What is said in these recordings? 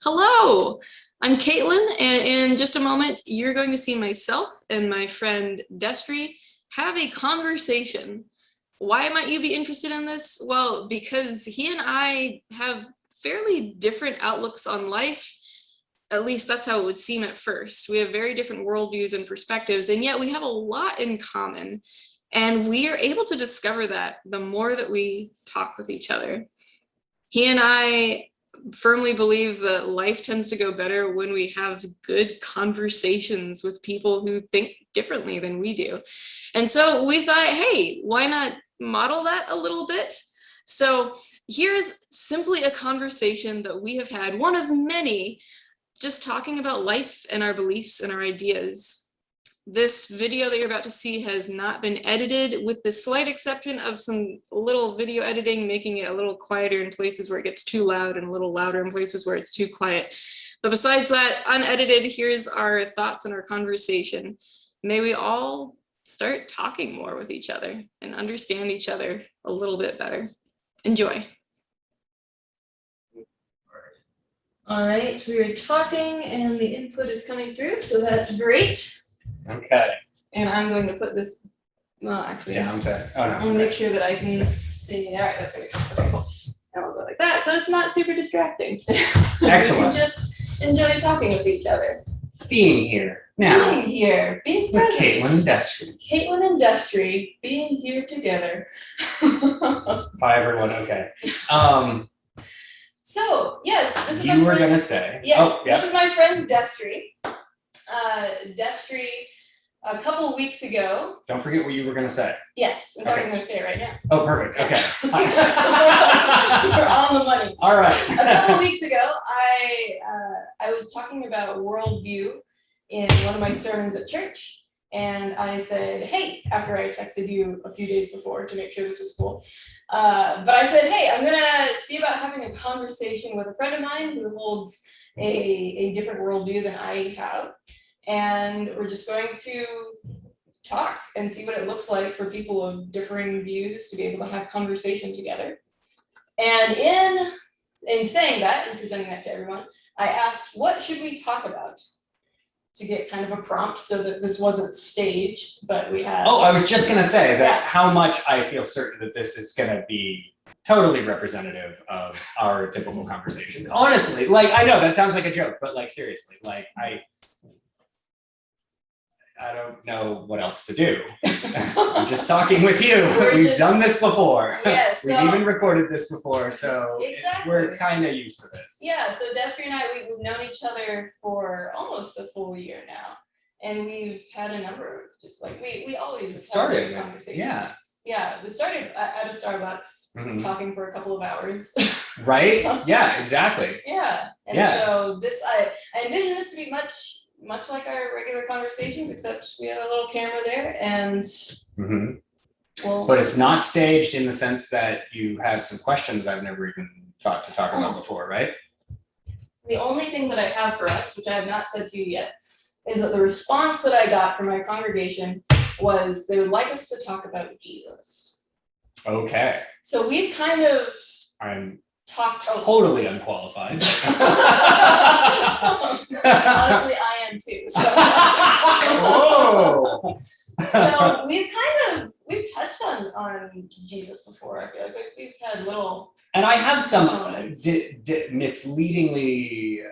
Hello, I'm Katelyn, and in just a moment, you're going to see myself and my friend Destry have a conversation. Why might you be interested in this? Well, because he and I have fairly different outlooks on life. At least that's how it would seem at first. We have very different worldviews and perspectives, and yet we have a lot in common. And we are able to discover that the more that we talk with each other. He and I firmly believe that life tends to go better when we have good conversations with people who think differently than we do. And so we thought, hey, why not model that a little bit? So here's simply a conversation that we have had, one of many, just talking about life and our beliefs and our ideas. This video that you're about to see has not been edited, with the slight exception of some little video editing, making it a little quieter in places where it gets too loud and a little louder in places where it's too quiet. But besides that, unedited, here's our thoughts and our conversation. May we all start talking more with each other and understand each other a little bit better. Enjoy. All right, we are talking and the input is coming through, so that's great. Okay. And I'm going to put this, well, actually, Down to, oh no. I'm gonna make sure that I can see. All right, that's good. Okay, cool. And we'll go like that, so it's not super distracting. Excellent. We can just enjoy talking with each other. Being here now. Being here, being with present. Katelyn and Destry. Caitlin and Destry being here together. Bye everyone. Okay. So yes, this is you were gonna say. Yes, oh, yeah. This is my friend Destry. Destry, a couple of weeks ago. Don't forget what you were gonna say. Yes, in fact, I'm going to say it right now. Oh, perfect. Okay. You're on the money. All right. A couple of weeks ago, I was talking about worldview in one of my sermons at church. And I said, hey, after I texted you a few days before to make sure this was cool. But I said, hey, I'm going to see about having a conversation with a friend of mine who holds a different worldview than I have. And we're just going to talk and see what it looks like for people of differing views to be able to have conversation together. And in saying that and presenting that to everyone, I asked, what should we talk about? To get kind of a prompt so that this wasn't staged, but we had. Oh, I was just gonna say that how much I feel certain that this is gonna be totally representative of our typical conversations. Honestly, like I know that sounds like a joke, but like seriously, like I don't know what else to do. I'm just talking with you. We've done this before. Yeah, so, we've even recorded this before, so exactly. We're kind of used to this. Yeah, so Destry and I, we've known each other for almost a full year now. And we've had a number of just like, we always started have conversations. Yeah. Yeah, we started at a Starbucks talking for a couple of hours. Right? Yeah, exactly. Yeah, and so this, I envision this to be much like our regular conversations, except we have a little camera there, and well, but it's not staged in the sense that you have some questions I've never even thought to talk about before, right? The only thing that I have for us, which I have not said to you yet, is that the response that I got from my congregation was they would like us to talk about Jesus. Okay. So we've kind of totally unqualified. Honestly, I am too. So, so we've touched on Jesus before. I feel like we've had little. And I have some misleadingly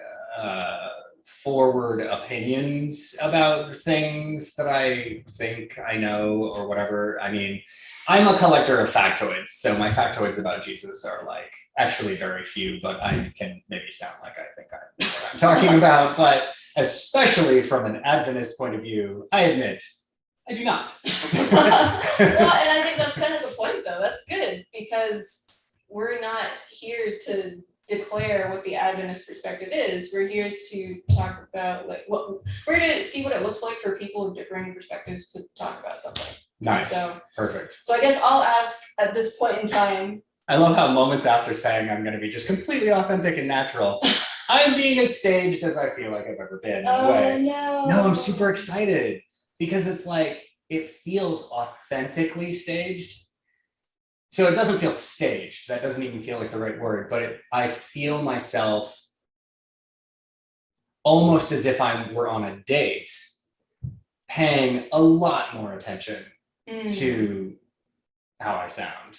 forward opinions about things that I think I know or whatever. I mean, I'm a collector of factoids, so my factoids about Jesus are like actually very few, but I can maybe sound like I think I know what I'm talking about, but especially from an Adventist point of view, I admit I do not. Well, and I think that's kind of the point though. That's good because we're not here to declare what the Adventist perspective is. We're here to talk about we're going to see what it looks like for people of differing perspectives to talk about something. Nice. So perfect. So I guess I'll ask at this point in time. I love how moments after saying I'm going to be just completely authentic and natural, I'm being as staged as I feel like I've ever been. No, I'm super excited because it's like it feels authentically staged. So it doesn't feel staged. That doesn't even feel like the right word, but I feel myself almost as if we're on a date, paying a lot more attention to how I sound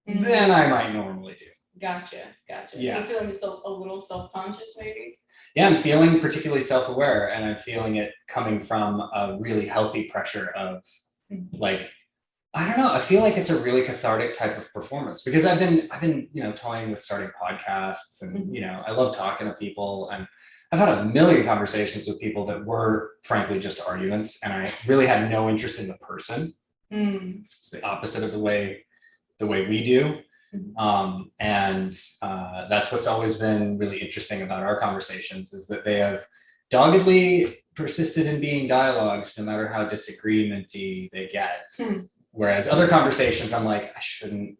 than I might normally do. Gotcha. Yeah. So feeling still a little self-conscious, maybe? Yeah, I'm feeling particularly self-aware, and I'm feeling it coming from a really healthy pressure of like, I don't know, I feel like it's a really cathartic type of performance because I've been, toying with starting podcasts and, I love talking to people, and I've had a million conversations with people that were frankly just arguments, and I really had no interest in the person. It's the opposite of the way we do. And that's what's always been really interesting about our conversations is that they have doggedly persisted in being dialogues no matter how disagreementy they get. Whereas other conversations, I'm like, I shouldn't.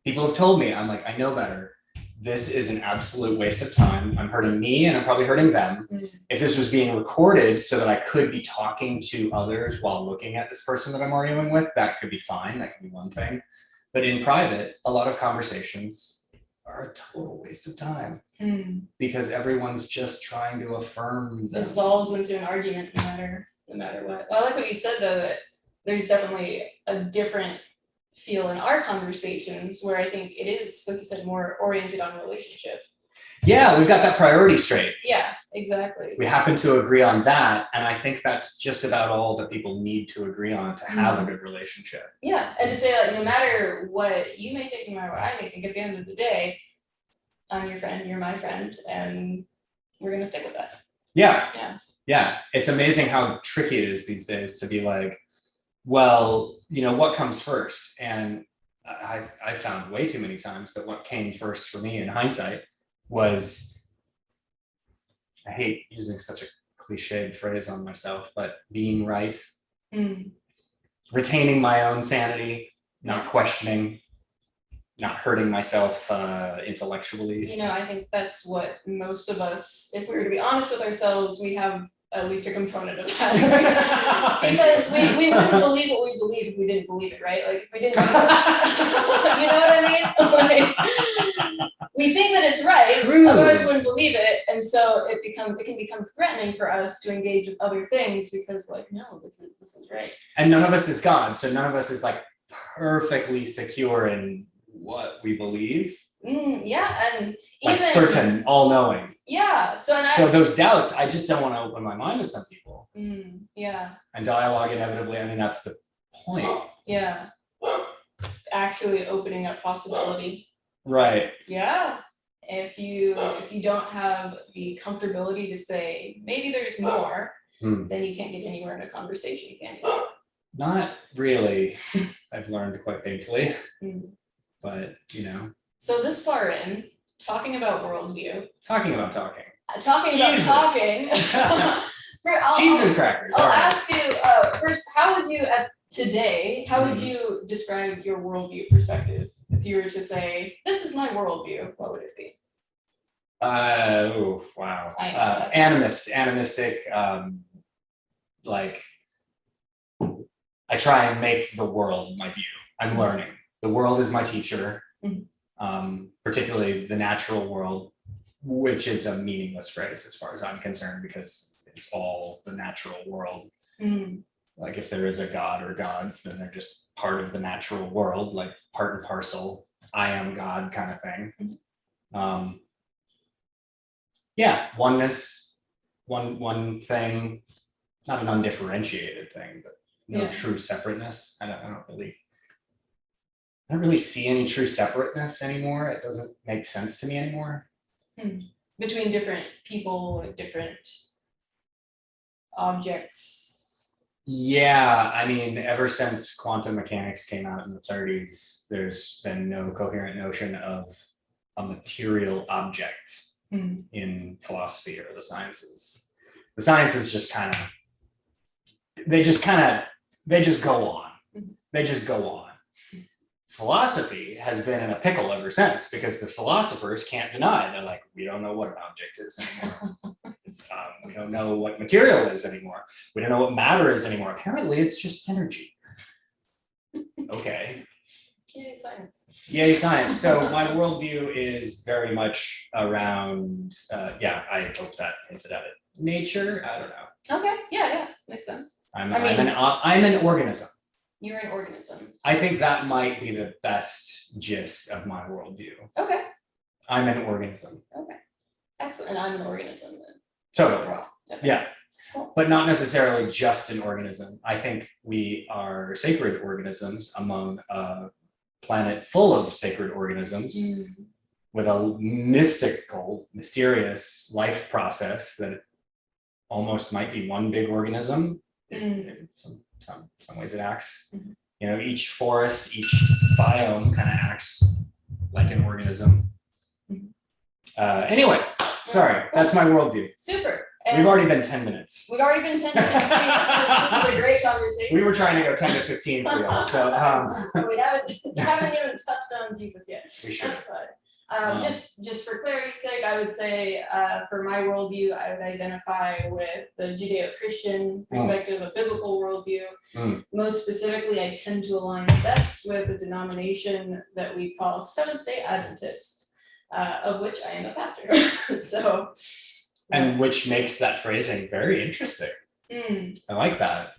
People have told me, I'm like, I know better. This is an absolute waste of time. I'm hurting me and I'm probably hurting them. If this was being recorded so that I could be talking to others while looking at this person that I'm arguing with, that could be fine. That could be one thing. But in private, a lot of conversations are a total waste of time because everyone's just trying to affirm them. Dissolves into an argument no matter what. Well, I like what you said though, that there's definitely a different feel in our conversations where I think it is, like you said, more oriented on relationship. Yeah, we've got that priority straight. Yeah, exactly. We happen to agree on that, and I think that's just about all that people need to agree on to have a good relationship. Yeah, and to say like no matter what you may think, no matter what I may think, at the end of the day, I'm your friend, you're my friend, and we're gonna stick with that. Yeah. It's amazing how tricky it is these days to be like, well, what comes first? And I found way too many times that what came first for me in hindsight was, I hate using such a cliched phrase on myself, but being right, retaining my own sanity, not questioning, not hurting myself intellectually. I think that's what most of us, if we were to be honest with ourselves, we have at least a component of that. Because we wouldn't believe what we believe if we didn't believe it, right? Like if we didn't, you know what I mean? Like, we think that it's right, True. Otherwise we wouldn't believe it, and so it can become threatening for us to engage with other things because, like, no, this is right. And none of us is God, so none of us is like perfectly secure in what we believe. Yeah, and like even, certain, all-knowing. Yeah. So those doubts, I just don't want to open my mind to some people. Yeah. And dialogue inevitably, that's the point. Yeah. Actually opening up possibility. Right. Yeah. If you don't have the comfortability to say maybe there's more, then you can't get anywhere in a conversation, can you? Not really. I've learned quite painfully. But So this far in, talking about worldview. Talking about talking. Cheese and crackers. I'll ask you first, how would you describe your worldview perspective? If you were to say, this is my worldview, what would it be? Wow. Animistic, like, I try and make the world my view. I'm learning. The world is my teacher, particularly the natural world, which is a meaningless phrase as far as I'm concerned, because it's all the natural world. Like if there is a god or gods, then they're just part of the natural world, like part and parcel, I am God kind of thing. Oneness, one thing, not an undifferentiated thing, but no true separateness. I don't really see any true separateness anymore. It doesn't make sense to me anymore. Between different people, different objects. Yeah, ever since quantum mechanics came out in the 30s, there's been no coherent notion of a material object in philosophy or the sciences. The sciences just go on. They just go on. Philosophy has been in a pickle ever since, because the philosophers can't deny. They're like, we don't know what an object is anymore. We don't know what material is anymore. We don't know what matter is anymore. Apparently, it's just energy. Okay. Yay, science. Yay, science. So my worldview is very much around, I hope that hinted at it. nature. I don't know. Okay. Yeah. Makes sense. I'm an organism. You're an organism. I think that might be the best gist of my worldview. Okay. I'm an organism. Okay. Excellent. And I'm an organism then. Totally. Okay. Yeah. Cool. But not necessarily just an organism. I think we are sacred organisms among a planet full of sacred organisms with a mystical, mysterious life process that almost might be one big organism. In some ways it acts. You know, each forest, each biome kind of acts like an organism. Anyway, sorry, that's my worldview. Super. And we've already been 10 minutes. We've already been 10 minutes. This is a great conversation. We were trying to go 10 to 15 for y'all. So we haven't even touched on Jesus yet. We should. That's fine. Just for clarity's sake, I would say for my worldview, I would identify with the Judeo-Christian perspective, a biblical worldview. Most specifically, I tend to align best with the denomination that we call Seventh-day Adventist, of which I am a pastor. So. And which makes that phrasing very interesting. I like that.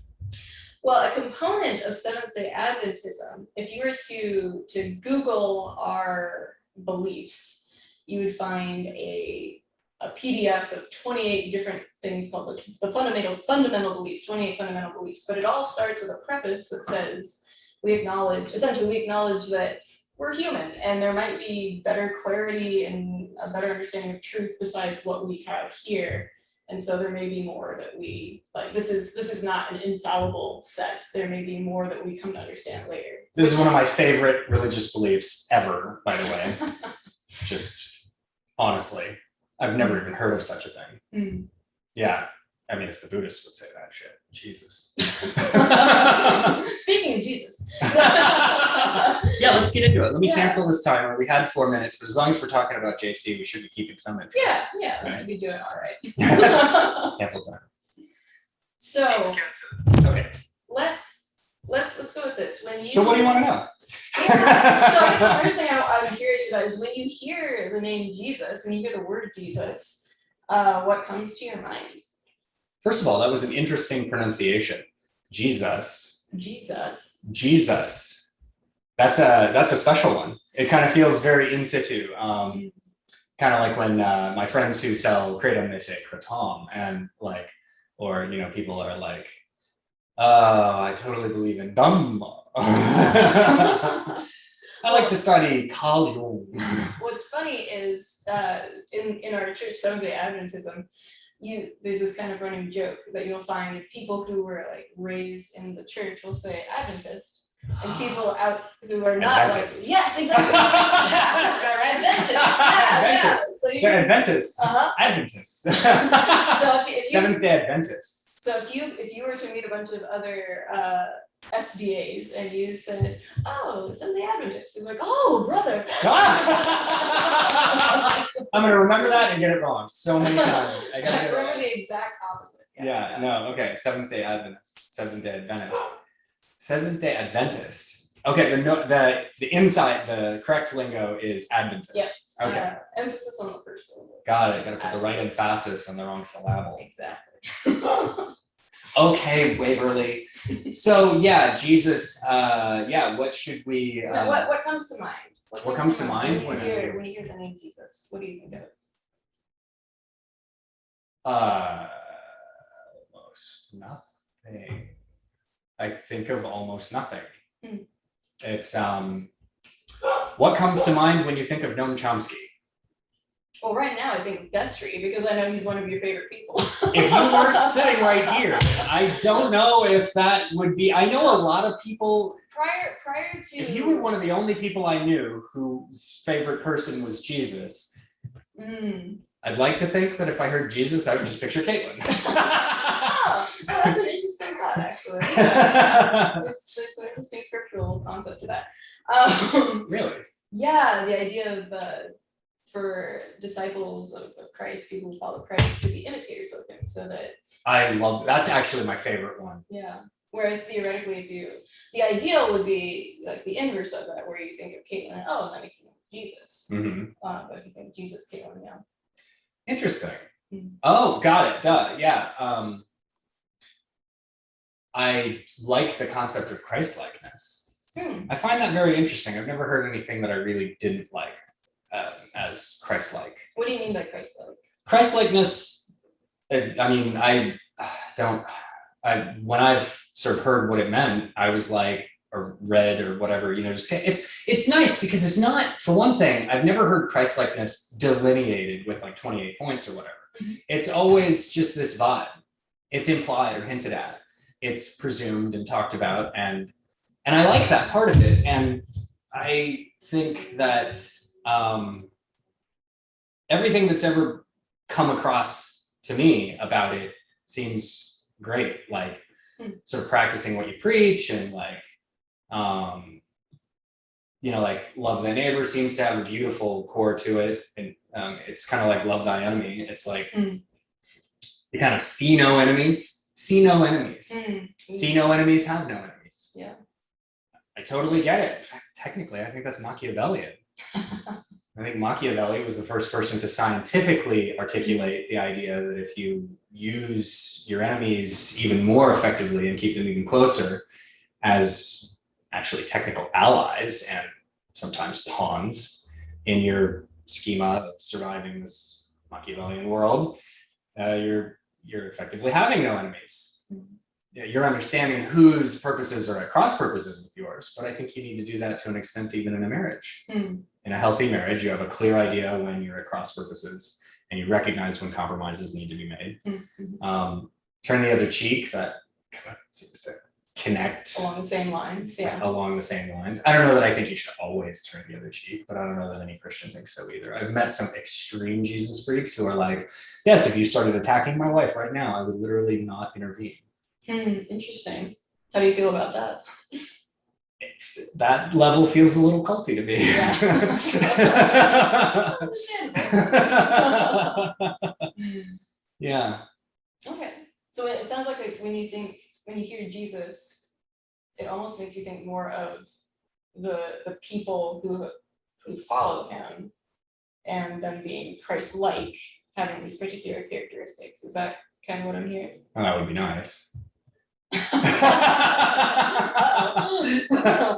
Well, a component of Seventh-day Adventism, if you were to Google our beliefs, you would find a PDF of 28 different things called the fundamental beliefs, 28 fundamental beliefs. But it all starts with a preface that says we acknowledge that we're human and there might be better clarity and a better understanding of truth besides what we have here. And so there may be more that we like. This is not an infallible set. There may be more that we come to understand later. This is one of my favorite religious beliefs ever, by the way. Just honestly, I've never even heard of such a thing. Yeah. I mean, if the Buddhists would say that shit, Jesus. Speaking of Jesus. Yeah, let's get into it. Let me cancel this timer. We had 4 minutes, but as long as we're talking about JC, we should be keeping some interest. Yeah, we should be doing all right. Cancel timer. So, okay. Let's go with this. So what do you want to know? So I guess the first thing I'm curious about is when you hear the name Jesus, when you hear the word Jesus, what comes to your mind? First of all, that was an interesting pronunciation. Jesus. That's a special one. It kind of feels very in situ. Kind of like when my friends who sell kratom, they say kratom, and like, or you know, people are like, I totally believe in Dhamma. I like to study Kali Yuan. What's funny is in our church, Seventh-day Adventism, there's this kind of running joke that you'll find people who were like raised in the church will say Adventist, and people who are not Adventist. like, yes, exactly. Adventist. Yeah. So they're Adventists. Adventists. So if you Seventh-day Adventist. So if you were to meet a bunch of other SDAs and you said, "Oh, Seventh-day Adventist," they're like, "Oh, brother." I'm gonna remember that and get it wrong so many times. I gotta remember the exact opposite. Yeah. No. Okay. Seventh-day Adventist. Seventh-day Adventist. Seventh-day Adventist. Okay. The correct lingo is Adventist. Yes. Okay. Emphasis on the first syllable. Got it. Got to put the right emphasis on the wrong syllable. Exactly. Okay, Waverly. So yeah, Jesus. What should we? What comes to mind? What comes to mind when you hear the name Jesus? What do you think of it? Almost nothing. I think of almost nothing. It's what comes to mind when you think of Noam Chomsky? Well, right now I think Destry, because I know he's one of your favorite people. If you weren't sitting right here, I don't know if that would be. I know a lot of people. Prior to. If you were one of the only people I knew whose favorite person was Jesus, I'd like to think that if I heard Jesus, I would just picture Katelyn. That's an interesting thought, actually. There's an interesting scriptural concept to that. Really? Yeah, the idea of for disciples of Christ, people who follow Christ, to be imitators of him, so that I love that's actually my favorite one. Yeah. Whereas theoretically, the ideal would be like the inverse of that, where you think of Katelyn, oh, that makes you think of Jesus. But if you think of Jesus, Katelyn, yeah. Interesting. Oh, got it. Duh. Yeah. I like the concept of Christ-likeness. I find that very interesting. I've never heard anything that I really didn't like as Christ-like. What do you mean by Christ-like? Christ-likeness, I mean, when I've sort of heard what it meant, I was like, or read or whatever, just it's nice because it's not, for one thing, I've never heard Christ-likeness delineated with like 28 points or whatever. It's always just this vibe. It's implied or hinted at. It's presumed and talked about, and I like that part of it. And I think that everything that's ever come across to me about it seems great, like sort of practicing what you preach, and like like love thy neighbor seems to have a beautiful core to it. And it's kind of like love thy enemy. It's like you kind of see no enemies, see no enemies, see no enemies, have no enemies. Yeah, I totally get it. In fact, technically, I think that's Machiavellian. I think Machiavelli was the first person to scientifically articulate the idea that if you use your enemies even more effectively and keep them even closer as actually technical allies and sometimes pawns in your schema of surviving this Machiavellian world, you're effectively having no enemies. You're understanding whose purposes are at cross purposes with yours, but I think you need to do that to an extent even in a marriage. In a healthy marriage, you have a clear idea when you're at cross purposes, and you recognize when compromises need to be made. Turn the other cheek, that seems to connect along the same lines. Yeah, along the same lines. I don't know that I think you should always turn the other cheek, but I don't know that any Christian thinks so either. I've met some extreme Jesus freaks who are like, yes, if you started attacking my wife right now, I would literally not intervene. Interesting. How do you feel about that? That level feels a little culty to me. Yeah. Yeah. Okay. So it sounds like when you hear Jesus, it almost makes you think more of the people who follow him, and them being Christ-like, having these particular characteristics. Is that kind of what I'm hearing? Oh, that would be nice.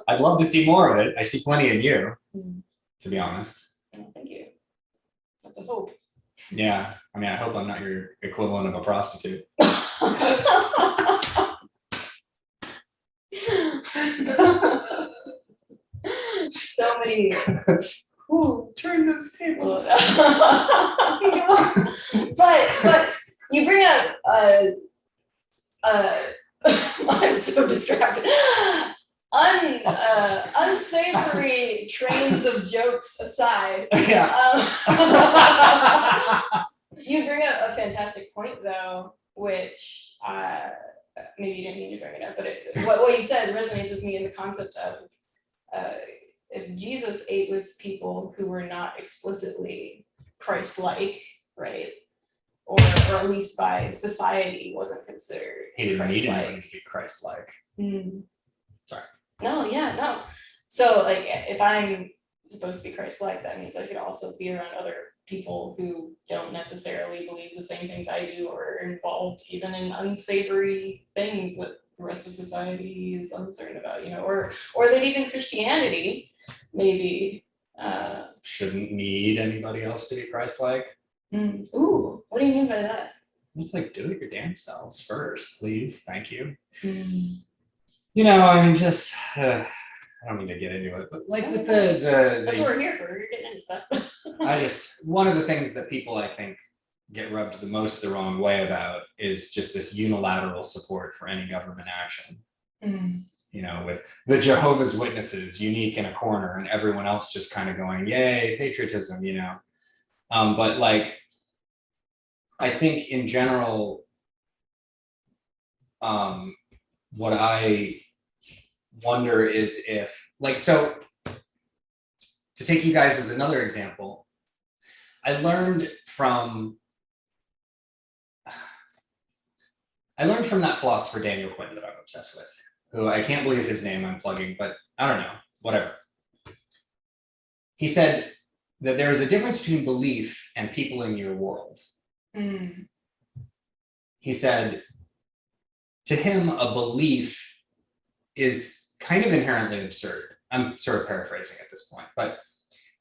I'd love to see more of it. I see plenty in you, to be honest. Oh, thank you. That's a hope. Yeah. I mean, I hope I'm not your equivalent of a prostitute. So many. Ooh, turn those tables. But you bring up I'm so distracted. Unsavory trains of jokes aside, Yeah. You bring up a fantastic point though, which maybe you didn't mean to bring it up, but what you said resonates with me in the concept of if Jesus ate with people who were not explicitly Christ-like, right? Or at least by society wasn't considered. He didn't need anyone to be Christ-like. Sorry. No, yeah, no. So like if I'm supposed to be Christ-like, that means I should also be around other people who don't necessarily believe the same things I do, or are involved even in unsavory things that the rest of society is uncertain about, or that even Christianity maybe shouldn't need anybody else to be Christ-like. Ooh, what do you mean by that? It's like, do it your damn selves first, please. Thank you. I mean, just I don't mean to get into it, but like with that's what we're here for. You're getting into stuff. One of the things that people I think get rubbed the most the wrong way about is just this unilateral support for any government action. With the Jehovah's Witnesses unique in a corner and everyone else just kind of going, yay, patriotism, but like, I think in general, what I wonder is if, like, so to take you guys as another example, I learned from that philosopher Daniel Quinn that I'm obsessed with, who I can't believe his name I'm plugging, but I don't know, whatever. He said that there is a difference between belief and people in your world. Mm. He said, to him, a belief is kind of inherently absurd. I'm sort of paraphrasing at this point, but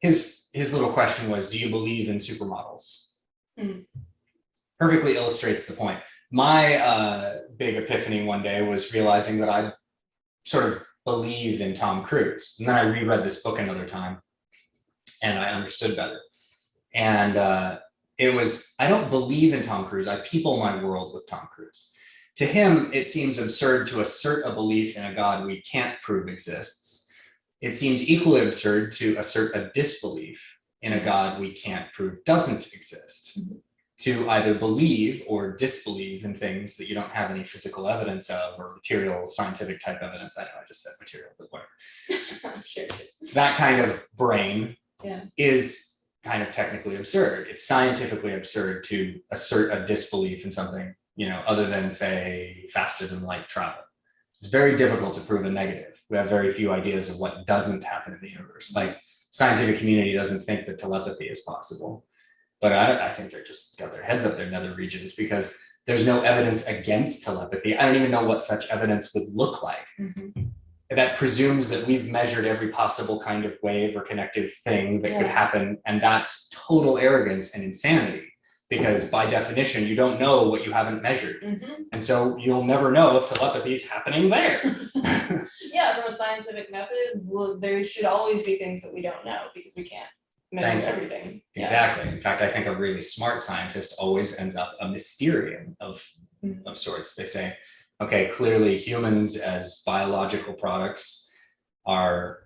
his little question was, do you believe in supermodels? Mm. Perfectly illustrates the point. My big epiphany one day was realizing that I sort of believe in Tom Cruise. And then I reread this book another time and I understood better. And it was, I don't believe in Tom Cruise. I people my world with Tom Cruise. To him, it seems absurd to assert a belief in a God we can't prove exists. It seems equally absurd to assert a disbelief in a God we can't prove doesn't exist. Mm-hmm. To either believe or disbelieve in things that you don't have any physical evidence of or material scientific type evidence. I know I just said material, but whatever. Sure. That kind of brain is kind of technically absurd. It's scientifically absurd to assert a disbelief in something, other than say faster than light travel. It's very difficult to prove a negative. We have very few ideas of what doesn't happen in the universe. Like scientific community doesn't think that telepathy is possible. But I think they're just got their heads up their nether regions because there's no evidence against telepathy. I don't even know what such evidence would look like. Mm-hmm. That presumes that we've measured every possible kind of wave or connective thing that could happen. And that's total arrogance and insanity because by definition, you don't know what you haven't measured. Mm-hmm. And so you'll never know if telepathy is happening there. Yeah, from a scientific method, there should always be things that we don't know because we can't measure everything. Exactly. In fact, I think a really smart scientist always ends up a mysterium of sorts. They say, okay, clearly humans as biological products are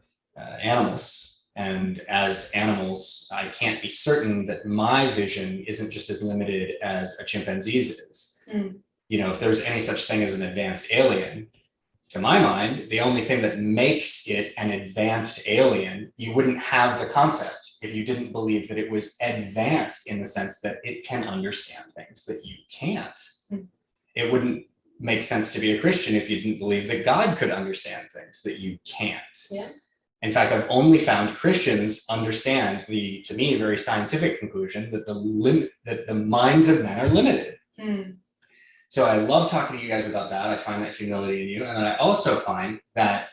animals. And as animals, I can't be certain that my vision isn't just as limited as a chimpanzee's is. Mm. If there's any such thing as an advanced alien, to my mind, the only thing that makes it an advanced alien, you wouldn't have the concept if you didn't believe that it was advanced in the sense that it can understand things that you can't. Mm. It wouldn't make sense to be a Christian if you didn't believe that God could understand things that you can't. Yeah. In fact, I've only found Christians understand the, to me, very scientific conclusion that the minds of men are limited. Mm. So I love talking to you guys about that. I find that humility in you. And I also find that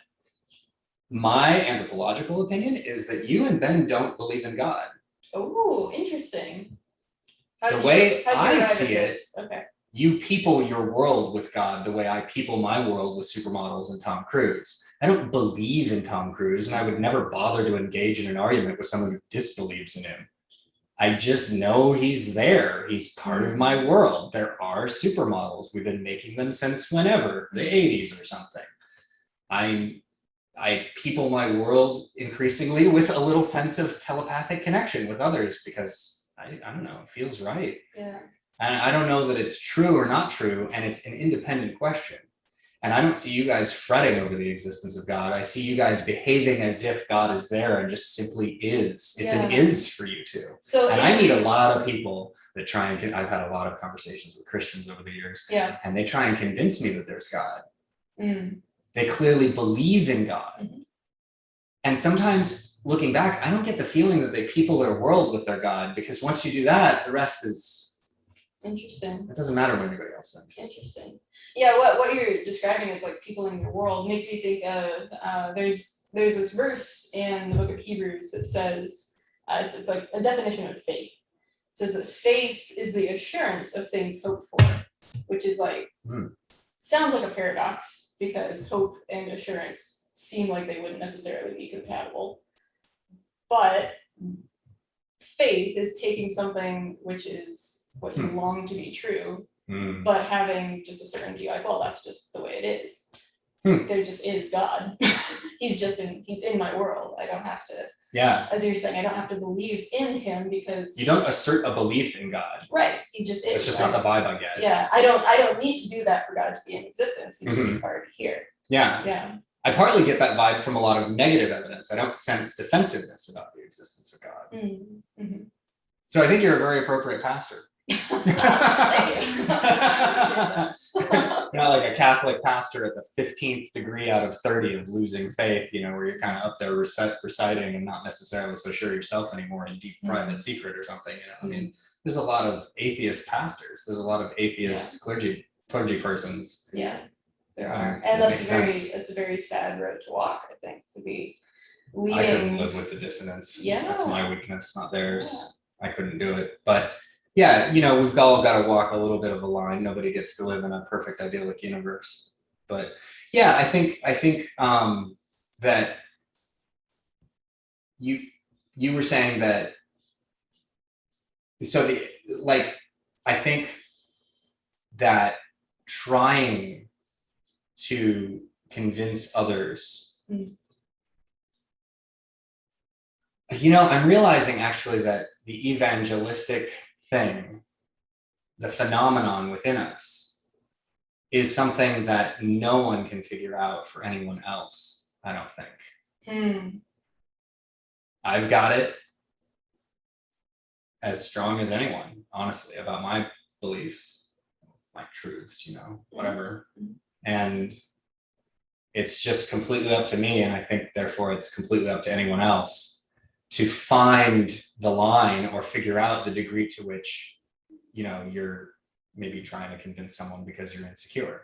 my anthropological opinion is that you and Ben don't believe in God. Oh, interesting. The way I see it, you people your world with God the way I people my world with supermodels and Tom Cruise. I don't believe in Tom Cruise, and I would never bother to engage in an argument with someone who disbelieves in him. I just know he's there. He's part of my world. There are supermodels. We've been making them since whenever, the 80s or something. I people my world increasingly with a little sense of telepathic connection with others because I don't know, it feels right. Yeah. And I don't know that it's true or not true, and it's an independent question. And I don't see you guys fretting over the existence of God. I see you guys behaving as if God is there and just simply is. It's an is for you too. So, and I meet a lot of people that try and, I've had a lot of conversations with Christians over the years, and they try and convince me that there's God. Mm. They clearly believe in God. Mm-hmm. And sometimes looking back, I don't get the feeling that they people their world with their God, because once you do that, the rest is interesting. It doesn't matter what anybody else thinks. Interesting. Yeah, what you're describing as like people in your world makes me think of there's this verse in the book of Hebrews that says it's like a definition of faith. It says that faith is the assurance of things hoped for, which is like sounds like a paradox because hope and assurance seem like they wouldn't necessarily be compatible. But faith is taking something which is what you long to be true, but having just a certainty like, well, that's just the way it is. There just is God. He's in my world. I don't have to, as you're saying, I don't have to believe in him because you don't assert a belief in God. Right. He just is. It's just not the vibe I get. Yeah. I don't need to do that for God to be in existence. He's just already here. Yeah. Yeah. I partly get that vibe from a lot of negative evidence. I don't sense defensiveness about the existence of God. Mm-hmm. So I think you're a very appropriate pastor. Thank you. You're like a Catholic pastor at the 15th degree out of 30 of losing faith, you know, where you're kind of up there reciting and not necessarily so sure yourself anymore in deep private secret or something, you know. I mean, there's a lot of atheist pastors. There's a lot of atheist clergy persons. Yeah, there are. And that's a very sad road to walk, I think, to be leading. I couldn't live with the dissonance. Yeah. That's my weakness, not theirs. Yeah. I couldn't do it. But yeah, you know, we've all got to walk a little bit of a line. Nobody gets to live in a perfect idyllic universe. But yeah, I think that you were saying that, so I think that trying to convince others, you know, I'm realizing actually that the evangelistic thing, the phenomenon within us, is something that no one can figure out for anyone else, I don't think. I've got it as strong as anyone, honestly, about my beliefs, my truths, you know, whatever. And it's just completely up to me, and I think therefore it's completely up to anyone else to find the line or figure out the degree to which, you know, you're maybe trying to convince someone because you're insecure.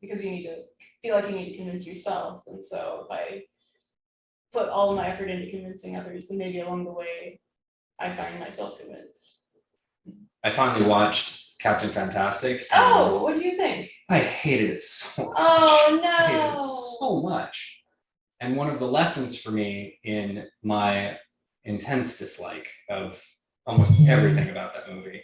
Because you need to feel like you need to convince yourself. And so if I put all of my effort into convincing others, then maybe along the way, I find myself convinced. I finally watched Captain Fantastic. Oh, what do you think? I hated it so much. Oh, no. I hated it so much. And one of the lessons for me in my intense dislike of almost everything about that movie,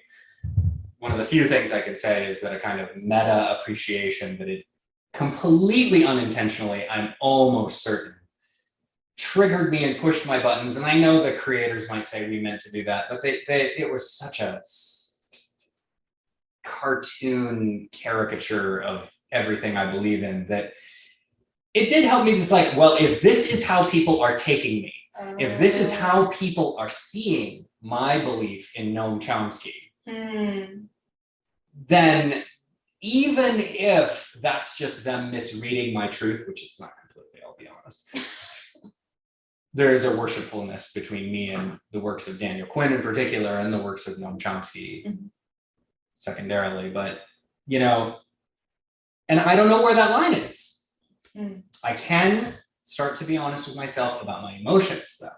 one of the few things I can say is that a kind of meta appreciation that it completely unintentionally, I'm almost certain, triggered me and pushed my buttons. And I know the creators might say we meant to do that, but it was such a cartoon caricature of everything I believe in that it did help me. It's like, well, if this is how people are taking me, if this is how people are seeing my belief in Noam Chomsky, then even if that's just them misreading my truth, which it's not completely, I'll be honest, there is a worshipfulness between me and the works of Daniel Quinn in particular, and the works of Noam Chomsky secondarily. But, you know, and I don't know where that line is. I can start to be honest with myself about my emotions, though.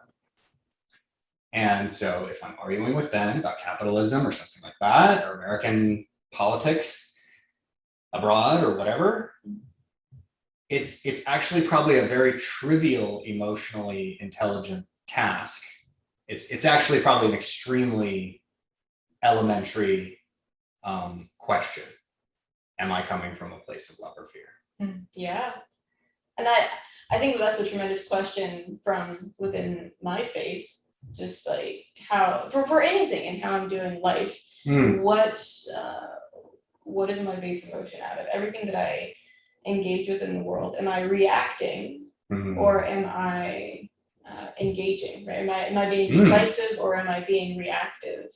And so if I'm arguing with Ben about capitalism or something like that, or American politics abroad or whatever, it's actually probably a very trivial, emotionally intelligent task. It's actually probably an extremely elementary question. Am I coming from a place of love or fear? Yeah. And I think that's a tremendous question from within my faith, just like how, for anything and how I'm doing life, what is my base emotion out of everything that I engage with in the world? Am I reacting or am I engaging, right? Am I being decisive or am I being reactive?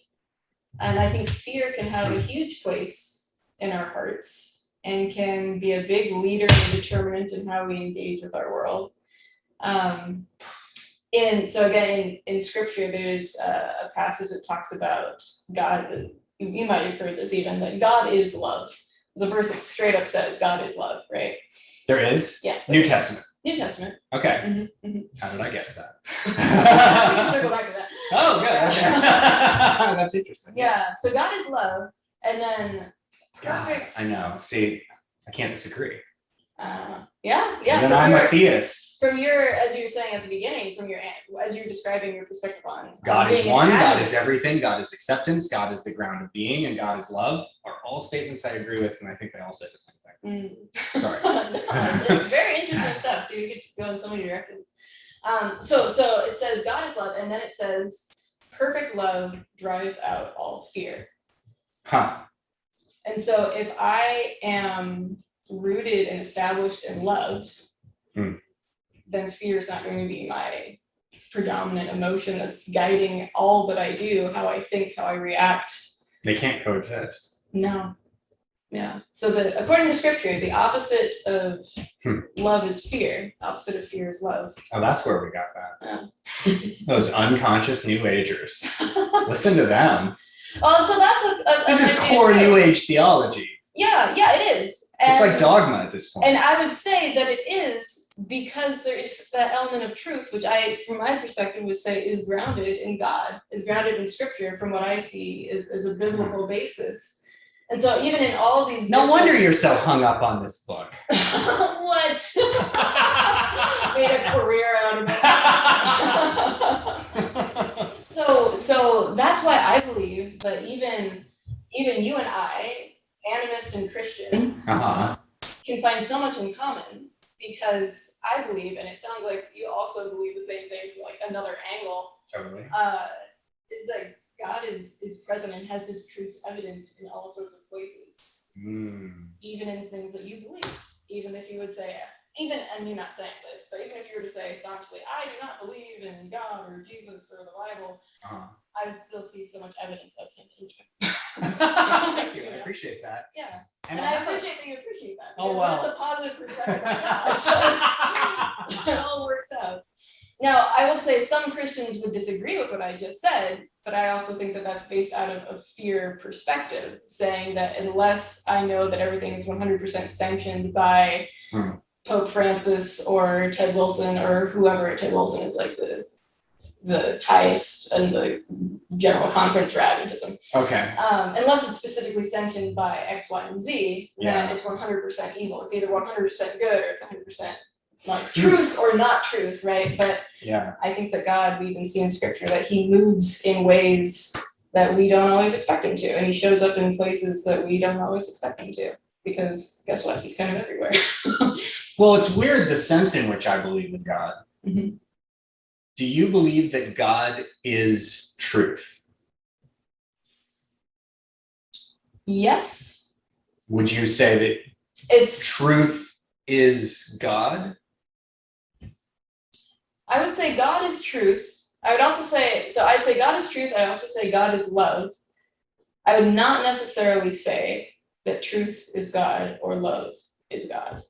And I think fear can have a huge place in our hearts and can be a big leader and determinant in how we engage with our world. And so again, in scripture, there's a passage that talks about God. You might have heard this even, that God is love. There's a verse that straight up says God is love, right? There is? Yes. New Testament. New Testament. Okay. How did I guess that? We can circle back to that. Oh, good. Okay. That's interesting. Yeah. So God is love, and then perfect. God, I know. See, I can't disagree. Yeah. And then I'm a theist. From your, as you were saying at the beginning, as you're describing your perspective on God is one, God is everything, God is acceptance, God is the ground of being, and God is love are all statements I agree with, and I think they all say the same thing. Sorry. No, it's very interesting stuff. So you get to go in so many directions. So it says God is love, and then it says perfect love drives out all fear. And so if I am rooted and established in love, then fear is not going to be my predominant emotion that's guiding all that I do, how I think, how I react. They can't coexist. No. Yeah. So according to scripture, the opposite of love is fear. Opposite of fear is love. Oh, that's where we got that. Yeah. Those unconscious New Agers. Listen to them. Well, so that's This is core New Age theology. Yeah, it is. It's like dogma at this point. And I would say that it is because there is that element of truth, which I, from my perspective, would say is grounded in God, is grounded in scripture, from what I see is a biblical basis. And so even in all these... No wonder you're so hung up on this book. What? Made a career out of it. So that's why I believe that even you and I, animist and Christian, can find so much in common, because I believe, and it sounds like you also believe the same thing from like another angle, Totally. is that God is present and has his truths evident in all sorts of places, even in things that you believe. Even if you would say, and you're not saying this, but even if you were to say staunchly, I do not believe in God or Jesus or the Bible, I would still see so much evidence of him in you. Thank you. I appreciate that. Yeah. And I appreciate that you appreciate that. Oh, wow. That's a positive perspective on God. So it all works out. Now, I would say some Christians would disagree with what I just said, but I also think that that's based out of a fear perspective, saying that unless I know that everything is 100% sanctioned by Pope Francis or Ted Wilson or whoever, Ted Wilson is like the highest in the general conference for Adventism. Okay. Unless it's specifically sanctioned by X, Y, and Z, then it's 100% evil. It's either 100% good or it's 100% like truth or not truth, right? But I think that God, we even see in scripture that he moves in ways that we don't always expect him to, and he shows up in places that we don't always expect him to, because guess what? He's kind of everywhere. Well, it's weird the sense in which I believe in God. Do you believe that God is truth? Yes. Would you say that it's truth is God? I would say God is truth. I would also say, so I'd say God is truth. I also say God is love. I would not necessarily say that truth is God or love is God.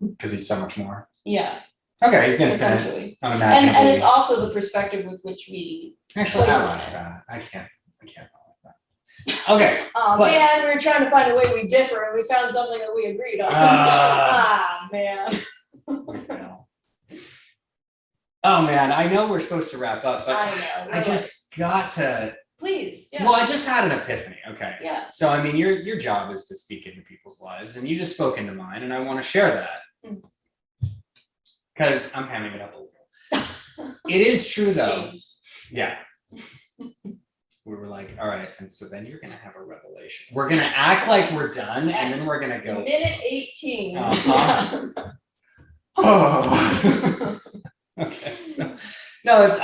Because he's so much more. Yeah. Okay, he's infinite. Essentially. Unimaginably. And it's also the perspective with which we actually place I on like it. that. I can't like that. Okay. Man, we were trying to find a way we differ, and we found something that we agreed on. Man. Oh man, I know we're supposed to wrap up, but I know. I just got to. Please. Yeah. Well, I just had an epiphany. Okay. Yeah. So I mean, your job is to speak into people's lives, and you just spoke into mine, and I want to share that because I'm hamming it up a little. It is true though. Yeah. We were like, all right, and so then you're gonna have a revelation. We're gonna act like we're done, and then we're gonna go. Minute 18. Oh. Okay. So, no, it's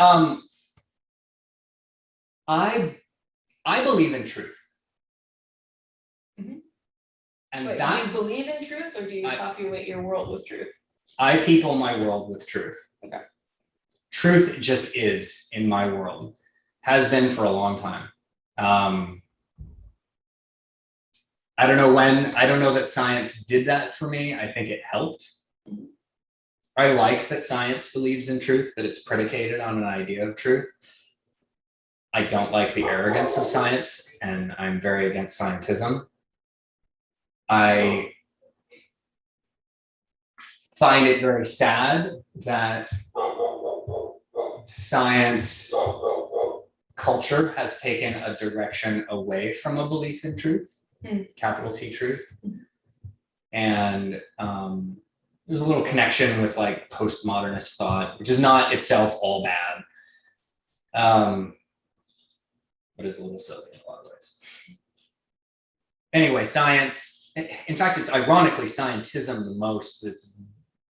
I believe in truth. And wait, that do you believe in truth, or do you populate your world with truth? I people my world with truth. Okay. Truth just is in my world. Has been for a long time. I don't know when. I don't know that science did that for me. I think it helped. I like that science believes in truth, that it's predicated on an idea of truth. I don't like the arrogance of science, and I'm very against scientism. I find it very sad that science culture has taken a direction away from a belief in truth, capital T truth. And there's a little connection with like postmodernist thought, which is not itself all bad, but is a little silly in a lot of ways. Anyway, science, in fact, it's ironically scientism the most that's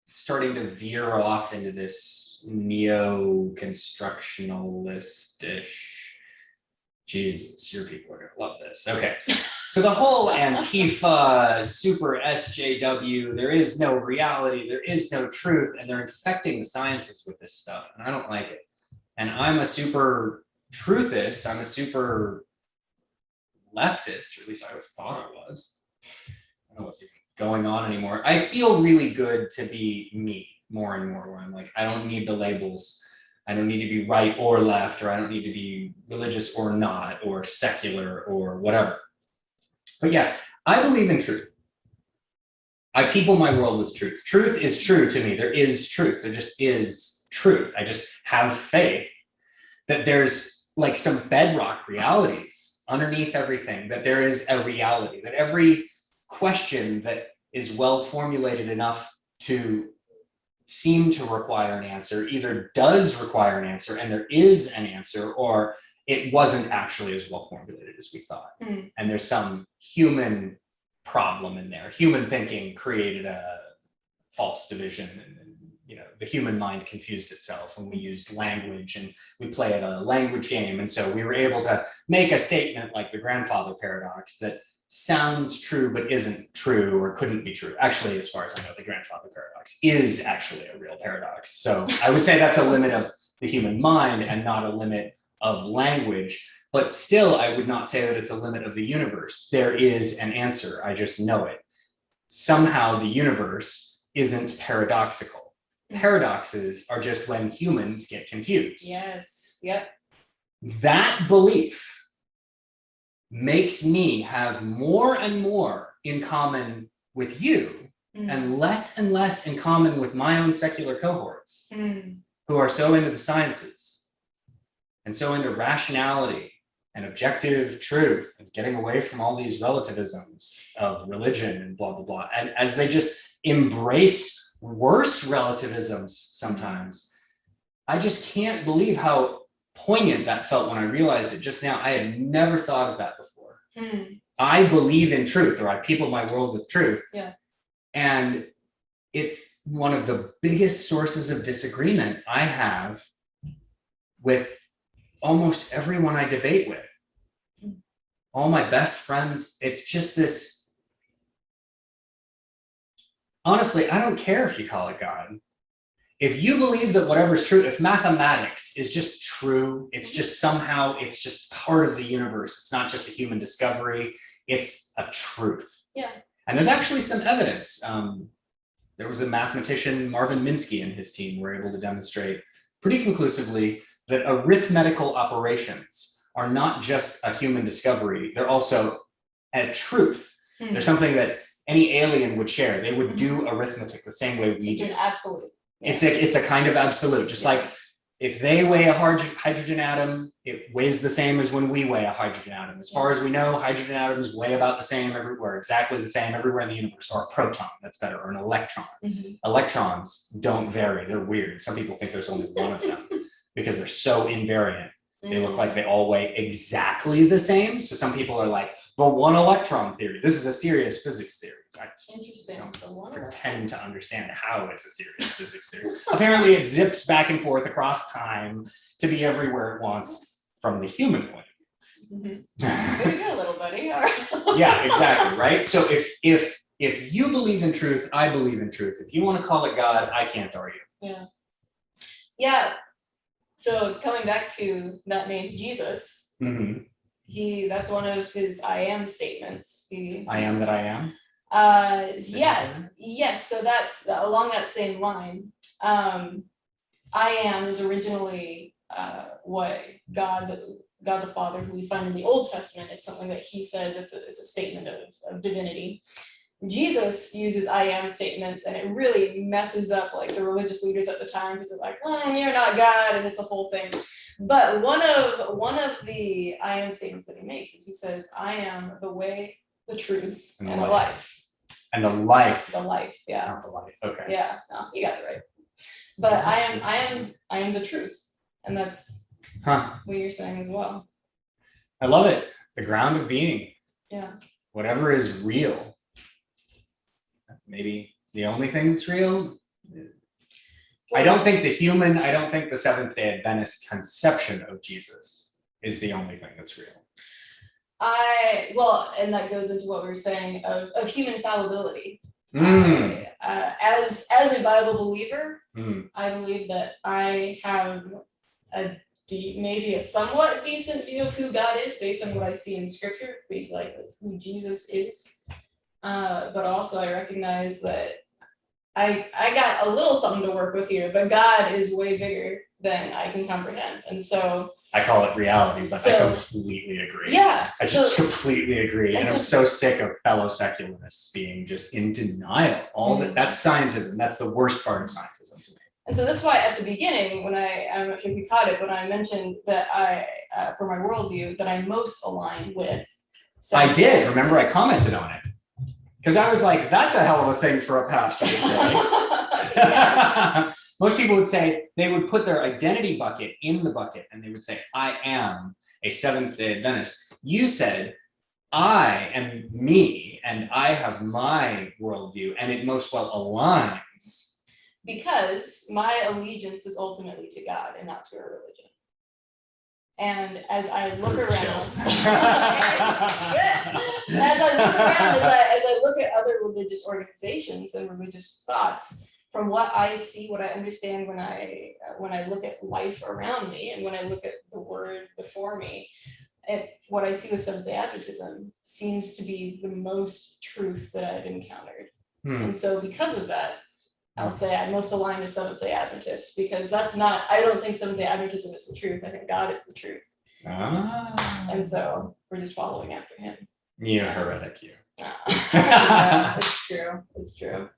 starting to veer off into this neo-constructionalist-ish. Jesus, your people are gonna love this. Okay. So the whole Antifa, super SJW, there is no reality, there is no truth, and they're infecting the sciences with this stuff, and I don't like it. And I'm a super truthist, I'm a super leftist, or at least I always thought I was. I don't know what's even going on anymore. I feel really good to be me more and more, where I'm like, I don't need the labels. I don't need to be right or left, or I don't need to be religious or not, or secular or whatever. But yeah, I believe in truth. I people my world with truth. Truth is true to me. There is truth. There just is truth. I just have faith that there's like some bedrock realities underneath everything, that there is a reality, that every question that is well formulated enough to seem to require an answer either does require an answer and there is an answer, or it wasn't actually as well formulated as we thought. And there's some human problem in there. Human thinking created a false division, and the human mind confused itself, and we used language, and we played a language game. And so we were able to make a statement like the grandfather paradox that sounds true but isn't true, or couldn't be true. Actually, as far as I know, the grandfather paradox is actually a real paradox. So I would say that's a limit of the human mind and not a limit of language. But still, I would not say that it's a limit of the universe. There is an answer. I just know it. Somehow the universe isn't paradoxical. Paradoxes are just when humans get confused. Yes. Yep. That belief makes me have more and more in common with you and less in common with my own secular cohorts who are so into the sciences and so into rationality and objective truth and getting away from all these relativisms of religion and blah, blah, blah. And as they just embrace worse relativisms sometimes, I just can't believe how poignant that felt when I realized it just now. I had never thought of that before. I believe in truth, or I people my world with truth. Yeah. And it's one of the biggest sources of disagreement I have with almost everyone I debate with. All my best friends, it's just this. Honestly, I don't care if you call it God. If you believe that whatever's true, if mathematics is just true, it's just somehow, it's just part of the universe. It's not just a human discovery, it's a truth. Yeah. And there's actually some evidence. There was a mathematician, Marvin Minsky, and his team were able to demonstrate pretty conclusively that arithmetical operations are not just a human discovery, they're also a truth. They're something that any alien would share. They would do arithmetic the same way we It's do. an absolute. Yeah. It's a kind of absolute, just like if they weigh a hydrogen atom, it weighs the same as when we weigh a hydrogen atom. As far as we know, hydrogen atoms weigh about the same everywhere, exactly the same everywhere in the universe, or a proton, that's better, or an electron. Electrons don't vary, they're weird. Some people think there's only one of them because they're so invariant. They look like they all weigh exactly the same. So some people are like, the one electron theory. This is a serious physics theory. Interesting. Don't pretend to understand how it's a serious physics theory. Apparently it zips back and forth across time to be everywhere it wants from the human point of view. Way to go, little buddy. All right. Yeah, exactly, right? So if you believe in truth, I believe in truth. If you want to call it God, I can't argue. Yeah. Yeah. So coming back to that name, Jesus, that's one of his I am statements. I am that I am. Yes. So that's along that same line. I am is originally what God the Father, who we find in the Old Testament. It's something that he says. It's a statement of divinity. Jesus uses I am statements, and it really messes up like the religious leaders at the time, because they're like, you're not God, and it's a whole thing. But one of the I am statements that he makes is he says, I am the way, the truth, and the life. And the life. The life, yeah. Not the life. Okay. Yeah, no, you got it right. But I am the truth. And that's what you're saying as well. I love it. The ground of being. Yeah. Whatever is real. Maybe the only thing that's real. I don't think the Seventh-day Adventist conception of Jesus is the only thing that's real. And that goes into what we were saying of human fallibility. As a Bible believer, I believe that I have maybe a somewhat decent view of who God is based on what I see in scripture, based like who Jesus is. But also I recognize that I got a little something to work with here, but God is way bigger than I can comprehend. And so I call it reality, but I completely agree. Yeah. I just completely agree. And I'm so so sick of fellow secularists being just in denial. That's scientism. That's the worst part of scientism to me. And so that's why at the beginning, when I'm not sure if you caught it, but I mentioned that for my worldview, that I'm most aligned with. I did. Remember, I commented on it. Because I was like, that's a hell of a thing for a pastor to say. Yes. Most people would say, they would put their identity bucket in the bucket and they would say, I am a Seventh-day Adventist. You said, I am me and I have my worldview and it most well aligns. Because my allegiance is ultimately to God and not to a religion. And as I look around, as I look at other religious organizations and religious thoughts, from what I see, what I understand when I look at life around me and when I look at the word before me, and what I see with Seventh-day Adventism seems to be the most truth that I've encountered. And so because of that, I'll say I'm most aligned to Seventh-day Adventists, because I don't think Seventh-day Adventism is the truth. I think God is the truth. And so we're just following after him. You heretic, you. Yeah, it's true. It's true.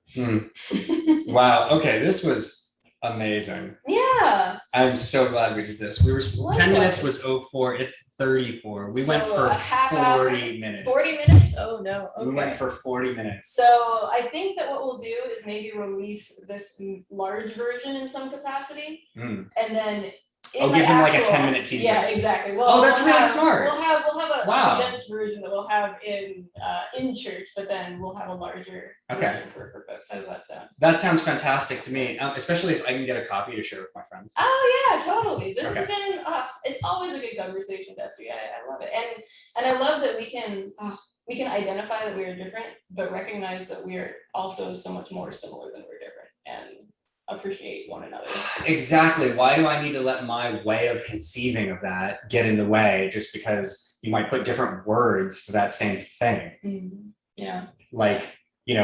Wow. Okay, this was amazing. Yeah. I'm so glad we did this. 10 minutes was 04. It's 34. We went for 40 minutes. 40 minutes? Oh no. Okay. We went for 40 minutes. So I think that what we'll do is maybe release this large version in some capacity, and then give him like a 10-minute teaser. Yeah, exactly. Well, that's really smart. We'll have a condensed version that we'll have in church, but then we'll have a larger version for folks. How does that sound? That sounds fantastic to me, especially if I can get a copy to share with my friends. Oh yeah, totally. This has been it's always a good conversation, Destry. I love it, and I love that we can identify that we are different, but recognize that we are also so much more similar than we're different, and appreciate one another. Exactly. Why do I need to let my way of conceiving of that get in the way just because you might put different words to that same thing? Yeah. Like,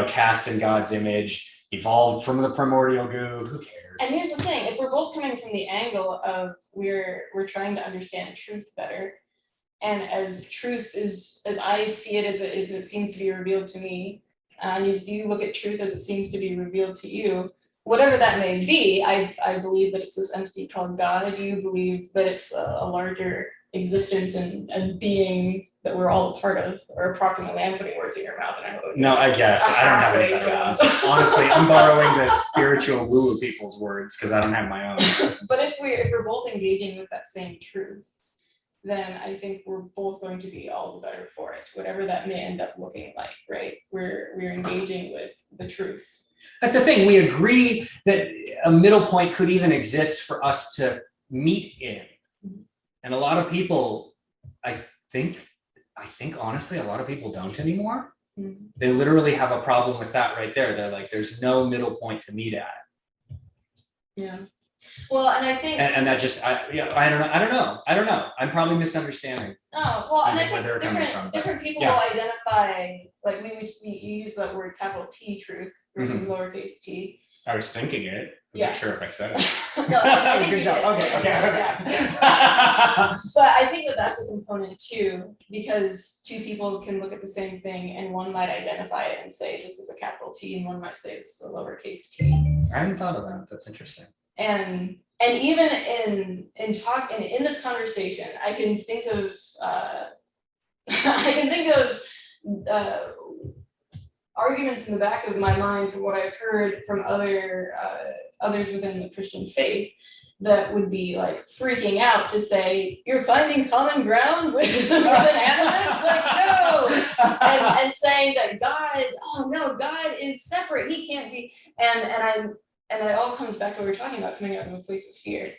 cast in God's image, evolved from the primordial goo. Who cares? And here's the thing: if we're both coming from the angle of we're trying to understand truth better, and as truth is, as I see it, as it seems to be revealed to me, and as you look at truth as it seems to be revealed to you, whatever that may be, I believe that it's this entity called God. You believe that it's a larger existence and being that we're all a part of, or approximately. I'm putting words in your mouth, and I hope. No, I guess I don't have any better ones. Honestly, I'm borrowing the spiritual woo of people's words because I don't have my own. But if we're both engaging with that same truth, then I think we're both going to be all the better for it, whatever that may end up looking like. Right? We're engaging with the truth. That's the thing. We agree that a middle point could even exist for us to meet in. And a lot of people, I think honestly, a lot of people don't anymore. They literally have a problem with that right there. They're like, there's no middle point to meet at. Yeah. Well, and I think, and that just, I don't know. I'm probably misunderstanding. Oh, well, and I think different people will identify, like you use that word capital T truth versus lowercase t. I was thinking it. I'm not sure if I said it. No, I think good job. Okay. But I think that that's a component too, because two people can look at the same thing and one might identify it and say this is a capital T, and one might say this is a lowercase t. I hadn't thought of that. That's interesting. And even in this conversation, I can think of arguments in the back of my mind from what I've heard from others within the Christian faith that would be like freaking out to say, you're finding common ground with an animist? Like, no. And saying that God is separate. He can't be. And it all comes back to what we're talking about, coming out of a place of fear.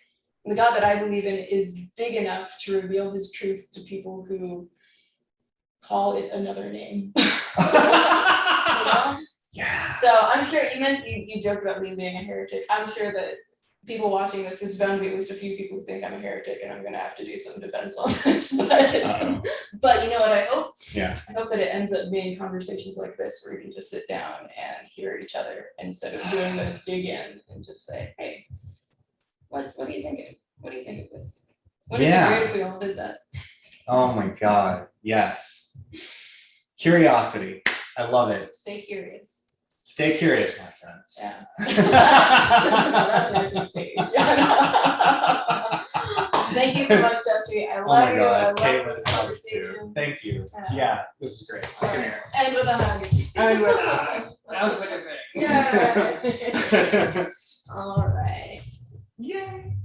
And the God that I believe in is big enough to reveal his truth to people who call it another name. Yeah. So I'm sure you joked about me being a heretic. I'm sure that people watching this, there's bound to be at least a few people who think I'm a heretic, and I'm gonna have to do some defense on this. But you know what I hope? Yeah. I hope that it ends up being conversations like this where we can just sit down and hear each other instead of doing the dig in and just say, hey, what are you thinking? What do you think of this? Wouldn't it be great if we all did that? Oh my God. Yes. Curiosity. I love it. Stay curious. Stay curious, my friends. Yeah. That's nice and stage. Thank you so much, Destry. I love you. I love Caitlin, this I love you conversation. too. Thank you. Yeah. Yeah, this is great. Come here. And with a hug. And with a hug. That was like a thing. Yeah. All right. Yay.